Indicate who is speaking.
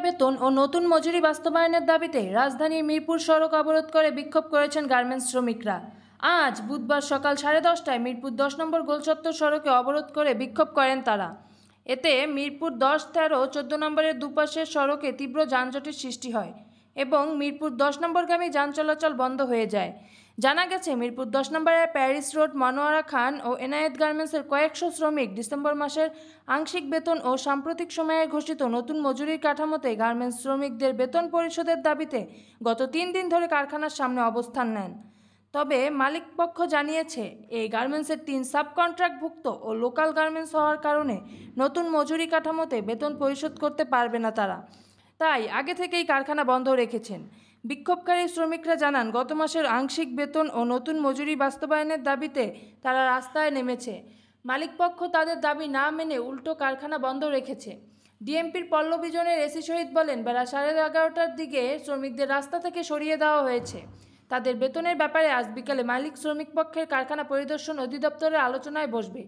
Speaker 1: বেতন ও নতুন মজুরি বাস্তবায়নের দাবিতে রাজধানীর মিরপুর সড়ক অবরোধ করে বিক্ষোভ করেছেন গার্মেন্টস শ্রমিকরা। আজ বুধবার সকাল 10:30টায় মিরপুর 10 নম্বর গোলচত্বর সড়কে অবরোধ করে বিক্ষোভ করেন তারা। এতে মিরপুর 10, 13, 14 নম্বরের দুপাশের সড়কে তীব্র যানজটের সৃষ্টি হয় এবং মিরপুর 10 নম্বরগামী যান চলাচল বন্ধ হয়ে যায়। জানা গেছে, মিরপুর 10 নম্বরের প্যারিস রোড, মনোয়ারা খান ও এনায়েত গার্মেন্টসের কয়েকশো শ্রমিক ডিসেম্বর মাসের আংশিক বেতন ও সাম্প্রতিক সময়ে ঘোষিত নতুন মজুরির কাঠামোতে গার্মেন্টস শ্রমিকদের বেতন পরিশোধের দাবিতে গত 3 দিন ধরে কারখানার সামনে অবস্থান নেন। তবে মালিকপক্ষ জানিয়েছে, এই গার্মেন্টসের 3 সাবকন্ট্রাক্টভুক্ত ও লোকাল গার্মেন্টস হওয়ার কারণে নতুন মজুরি কাঠামোতে বেতন পরিশোধ করতে পারবে না তারা, তাই আগে থেকেই কারখানা বন্ধ রেখেছেন। বিক্ষোভকারী শ্রমিকরা জানান, গত মাসের আংশিক বেতন ও নতুন মজুরি বাস্তবায়নের দাবিতে তারা রাস্তায় নেমেছে। মালিকপক্ষ তাদের দাবি না মেনে উল্টো কারখানা বন্ধ রেখেছে। ডিএমপির পল্লবী জোনের এসি শহীদ বলেন, বেলা 11:30টার দিকে শ্রমিকদের রাস্তা থেকে সরিয়ে দেওয়া হয়েছে। তাদের বেতনের ব্যাপারে আজ বিকালে মালিক শ্রমিক পক্ষের কারখানা পরিদর্শন অধিদপ্তরে আলোচনায় বসবে।